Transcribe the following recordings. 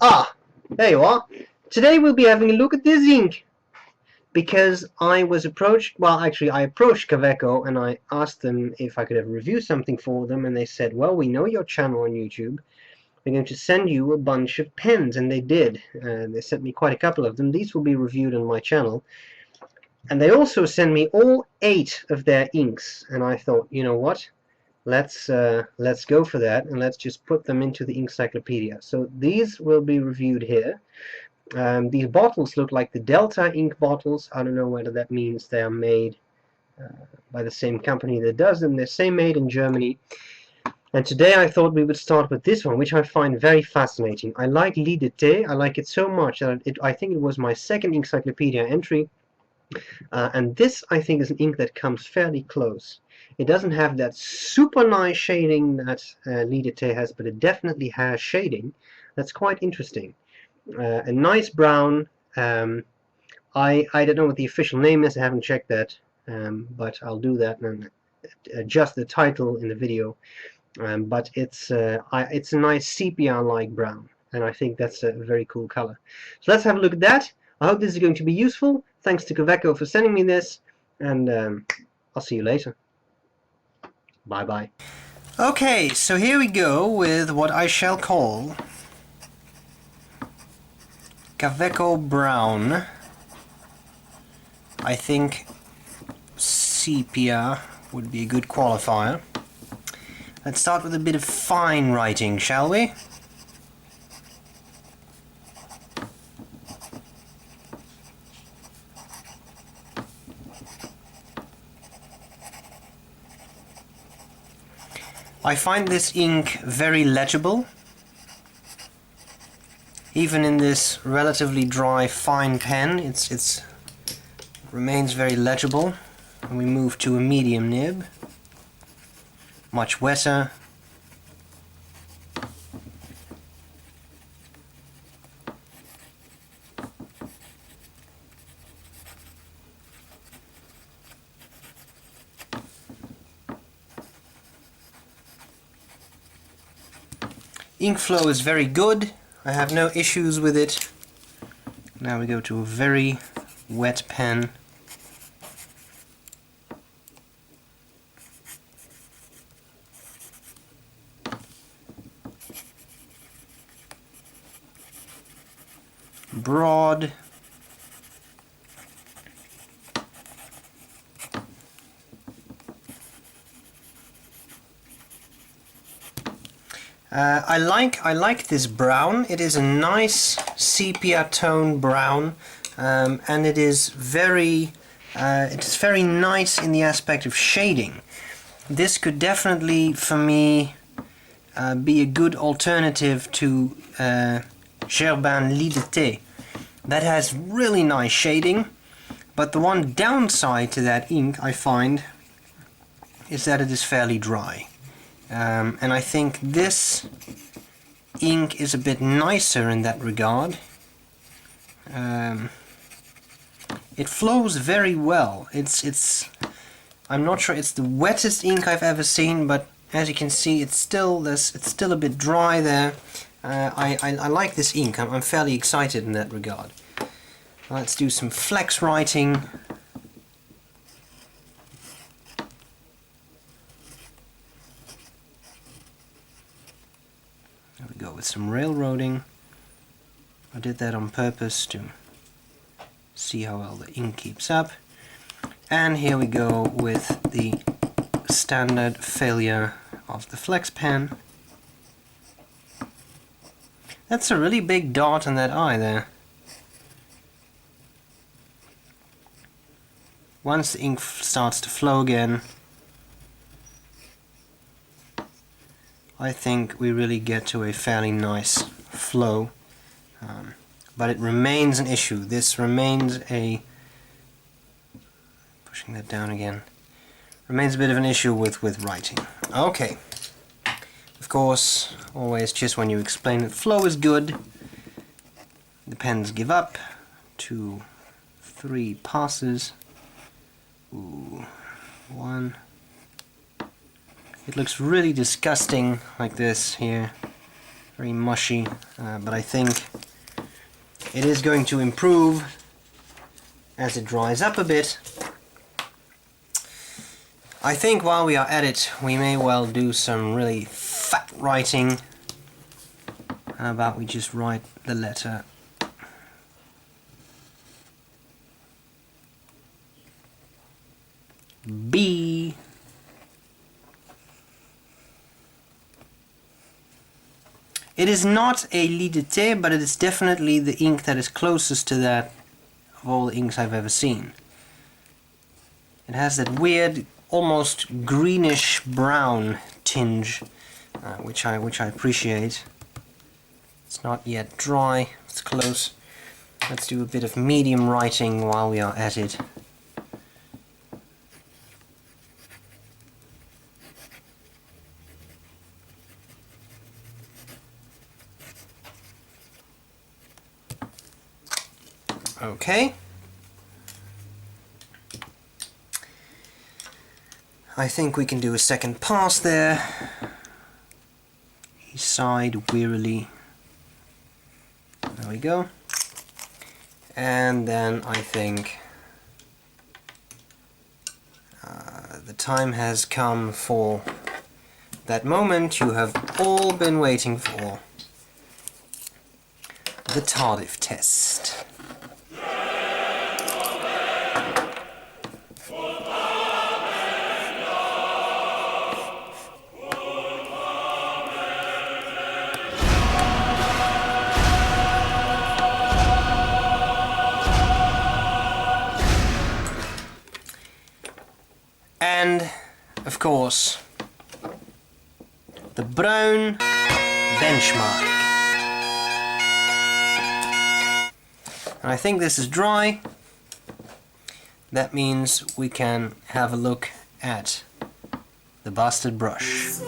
Ah, there you are. Today we'll be having a look at this ink, because I was approached, well actually I approached Kaweco and I asked them if I could have review something for them, and they said, well, we know your channel on YouTube, we're going to send you a bunch of pens, and they did. They sent me quite a couple of them. These will be reviewed on my channel. And they also sent me all 8 of their inks, and I thought, you know what? Let's go for that, and let's just put them into the Inkcyclopedia. So these will be reviewed here. These bottles look like the Delta ink bottles. I don't know whether that means they are made by the same company that does them. They're made in Germany. And today I thought we would start with this one, which I find very fascinating. I like Lit de Thé. I like it so much that I think it was my second Inkcyclopedia entry. And this, I think, is an ink that comes fairly close. It doesn't have that super nice shading that Lit de Thé has, but it definitely has shading. That's quite interesting. A nice brown. I don't know what the official name is. I haven't checked that, but I'll do that and adjust the title in the video. But it's a nice sepia-like brown, and I think that's a very cool color. So let's have a look at that. I hope this is going to be useful. Thanks to Kaweco for sending me this, and I'll see you later. Bye bye. Okay, so here we go with what I shall call Kaweco Brown. I think sepia would be a good qualifier. Let's start with a bit of fine writing, shall we? I find this ink very legible. Even in this relatively dry, fine pen, it remains very legible. And we move to a medium nib. Much wetter. Ink flow is very good. I have no issues with it. Now we go to a very wet pen. Broad. I like this brown. It is a nice sepia tone brown, and it is very nice in the aspect of shading. This could definitely, for me, be a good alternative to Gerbin Lit de Thé. That has really nice shading, but the one downside to that ink, I find, is that it is fairly dry. And I think this ink is a bit nicer in that regard. It flows very well. I'm not sure it's the wettest ink I've ever seen, but as you can see, it's still a bit dry there. I like this ink. I'm fairly excited in that regard. Let's do some flex writing. There we go with some railroading. I did that on purpose to see how well the ink keeps up. And here we go with the standard failure of the flex pen. That's a really big dot on that eye there. Once the ink starts to flow again, I think we really get to a fairly nice flow. But it remains an issue. This remains pushing that down again, remains a bit of an issue with writing. Okay. Of course, always just when you explain that flow is good, the pens give up to 3 passes. Ooh, 1. It looks really disgusting like this here, very mushy, but I think it is going to improve as it dries up a bit. I think while we are at it, we may well do some really fat writing. How about we just write the letter B. It is not a lidete, but it is definitely the ink that is closest to that of all the inks I've ever seen. It has that weird, almost greenish brown tinge, which I appreciate. It's not yet dry, it's close. Let's do a bit of medium writing while we are at it. Okay. I think we can do a second pass there. He sighed wearily. There we go. And then I think the time has come for that moment you have all been waiting for. The Tardif test. And, of course, the Brown benchmark. And I think this is dry. That means we can have a look at the bastard brush.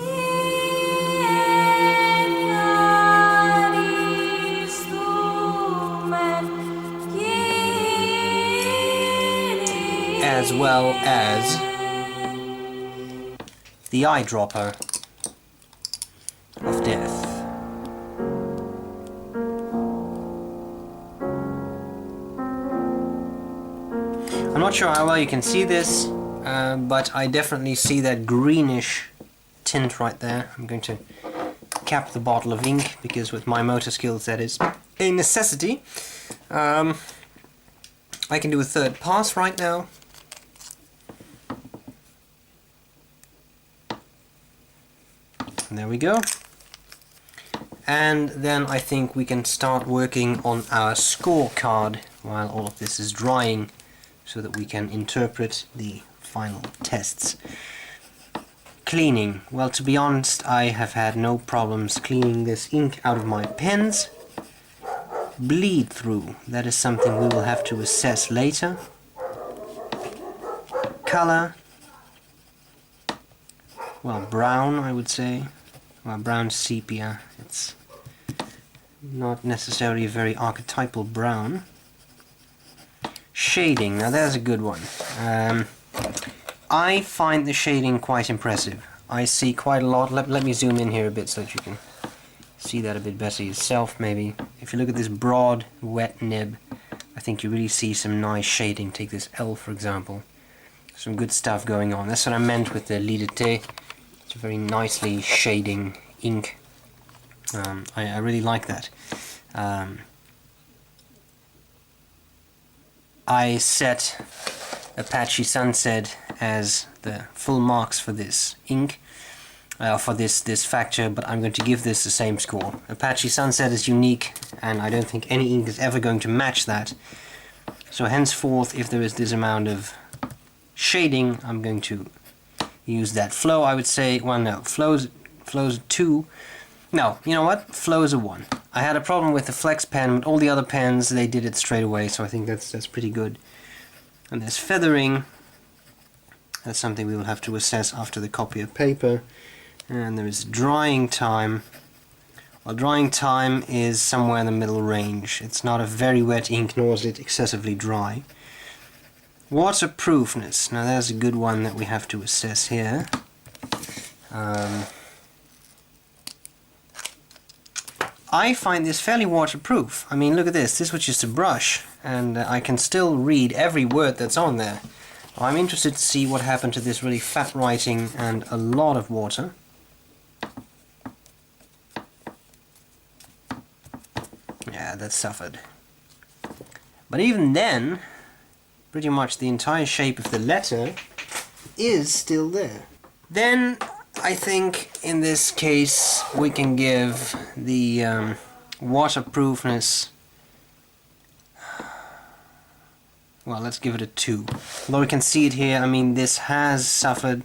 As well as the eyedropper of death. I'm not sure how well you can see this, but I definitely see that greenish tint right there. I'm going to cap the bottle of ink because with my motor skills that is a necessity. I can do a third pass right now. There we go. And then I think we can start working on our scorecard while all of this is drying so that we can interpret the final tests. Cleaning. Well, to be honest, I have had no problems cleaning this ink out of my pens. Bleed through. That is something we will have to assess later. Color. Well, brown, I would say. Well, brown sepia. It's not necessarily a very archetypal brown. Shading. Now there's a good one. I find the shading quite impressive. I see quite a lot. Let me zoom in here a bit so that you can see that a bit better yourself, maybe. If you look at this broad, wet nib, I think you really see some nice shading. Take this L, for example. Some good stuff going on. That's what I meant with the lidete. It's a very nicely shading ink. I really like that. I set Apache Sunset as the full marks for this ink, for this factor, but I'm going to give this the same score. Apache Sunset is unique, and I don't think any ink is ever going to match that. So henceforth, if there is this amount of shading, I'm going to use that. Flow, I would say, well no, flow's a 2. No, you know what? Flow is a 1. I had a problem with the Flex pen, but all the other pens, they did it straight away, so I think that's pretty good. And there's feathering. That's something we will have to assess after the copy of paper. And there is drying time. Well, drying time is somewhere in the middle range. It's not a very wet ink, nor is it excessively dry. Waterproofness. Now there's a good one that we have to assess here. I find this fairly waterproof. I mean, look at this. This was just a brush, and I can still read every word that's on there. I'm interested to see what happened to this really fat writing and a lot of water. Yeah, that suffered. But even then, pretty much the entire shape of the letter is still there. Then I think in this case we can give the waterproofness, well, let's give it a 2. Although we can see it here, I mean, this has suffered.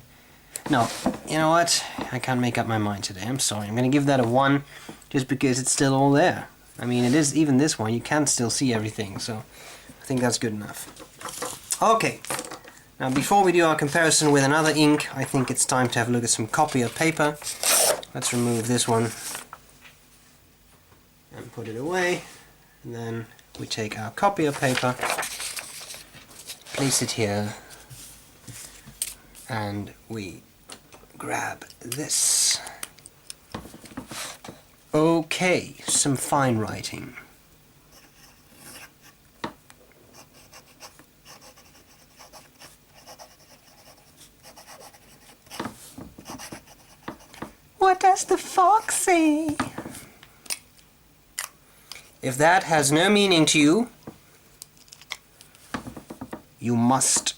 No, you know what? I can't make up my mind today. I'm sorry. I'm going to give that a 1 just because it's still all there. I mean, it is, even this one, you can still see everything, so I think that's good enough. Okay. Now, before we do our comparison with another ink, I think it's time to have a look at some copier paper. Let's remove this one and put it away. And then we take our copier paper, place it here, and we grab this. Okay, some fine writing. What does the fox say? If that has no meaning to you, you must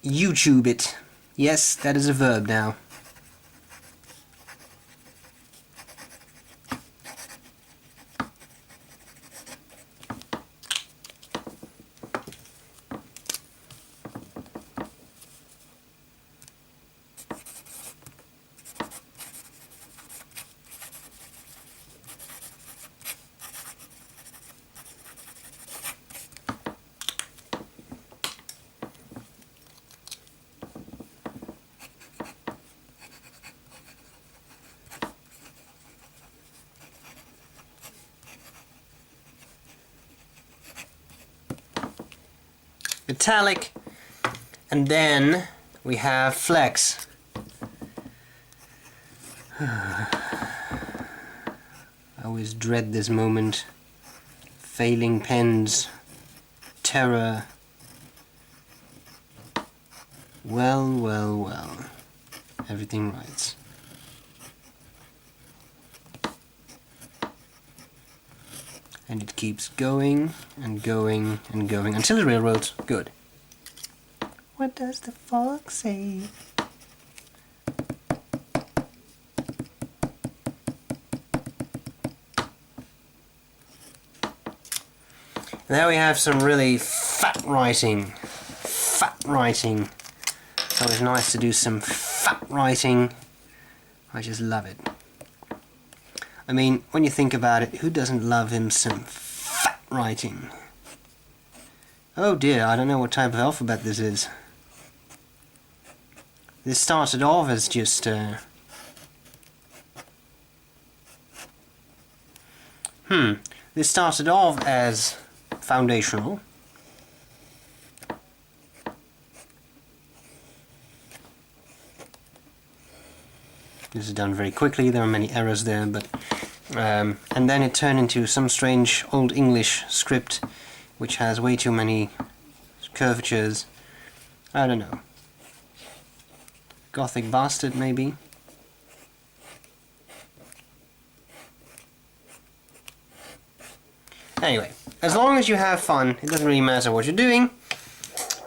YouTube it. Yes, that is a verb now. Italic, and then we have flex. I always dread this moment. Failing pens, terror. Well, well, well. Everything writes. And it keeps going and going and going until it railroads. Good. What does the fox say? There we have some really fat writing. Fat writing. It's always nice to do some fat writing. I just love it. I mean, when you think about it, who doesn't love him some fat writing? Oh dear, I don't know what type of alphabet this is. This started off as just this started off as foundational. This is done very quickly, there are many errors there, but and then it turned into some strange Old English script which has way too many curvatures. I don't know. Gothic bastard, maybe? Anyway, as long as you have fun, it doesn't really matter what you're doing.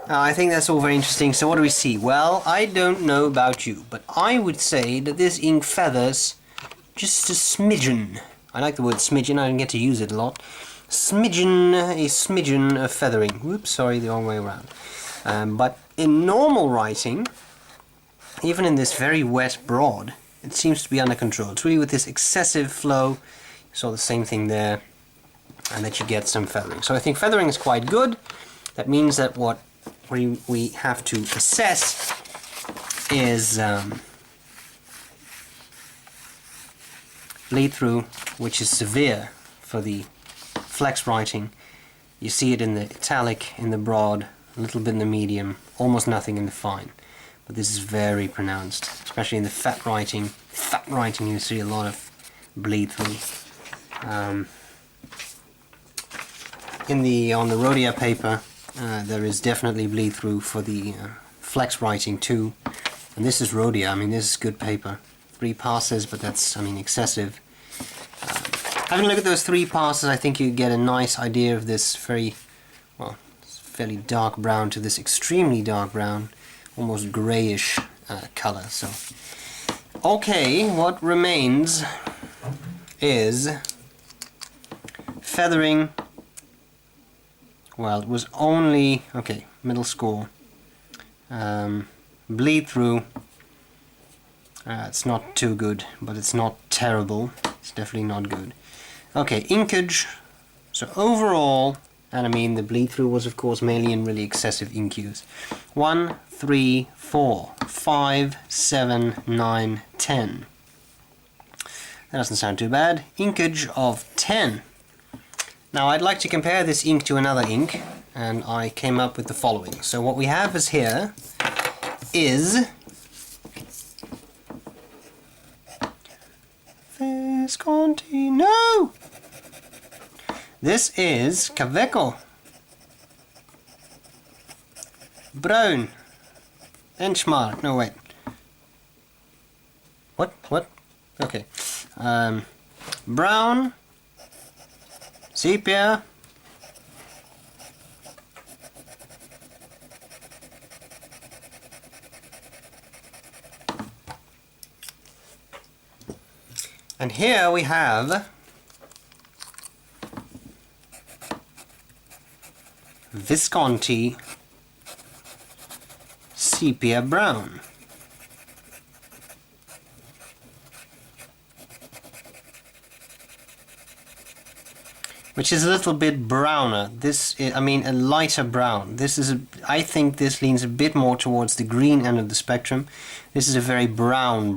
I think that's all very interesting. So what do we see? Well, I don't know about you, but I would say that this ink feathers just a smidgen. I like the word smidgen, I didn't get to use it a lot. Smidgen, a smidgen of feathering. Whoops, sorry, the wrong way around. But in normal writing, even in this very wet broad, it seems to be under control. It's really with this excessive flow, you saw the same thing there, and that you get some feathering. So I think feathering is quite good. That means that what we have to assess is bleed through, which is severe for the flex writing. You see it in the italic, in the broad, a little bit in the medium, almost nothing in the fine. But this is very pronounced, especially in the fat writing. Fat writing, you see a lot of bleed through. On the Rhodia paper, there is definitely bleed through for the flex writing too. And this is Rhodia. I mean, this is good paper. 3 passes, but that's, I mean, excessive. Having a look at those 3 passes, I think you get a nice idea of this very, well, fairly dark brown to this extremely dark brown, almost grayish color. So, okay, what remains is feathering. Well, it was only, okay, middle score. Bleed through. It's not too good, but it's not terrible. It's definitely not good. Okay, inkage. So overall, and I mean the bleed through was of course mainly in really excessive ink use. 1, 3, 4, 5, 7, 9, 10. That doesn't sound too bad. Inkage of 10. Now I'd like to compare this ink to another ink, and I came up with the following. So what we have is here is Visconti. No! This is Kaweco Brown. Benchmark. No, wait. What? Okay. Brown Sepia and here we have Visconti Sepia Brown. Which is a little bit browner. This is, I mean, a lighter brown. This is, I think this leans a bit more towards the green end of the spectrum. This is a very brown.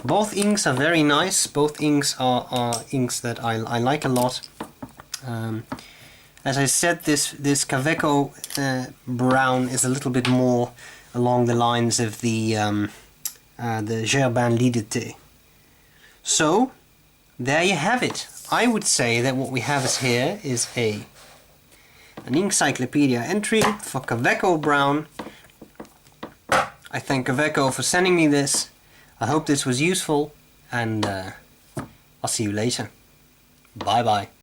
Both inks are very nice. Both inks are inks that I like a lot. As I said, this Kaweco brown is a little bit more along the lines of the Gerbin Lidité. So there you have it. I would say that what we have here is an Inkcyclopedia entry for Kaweco Brown. I thank Kaweco for sending me this. I hope this was useful, and I'll see you later. Bye bye.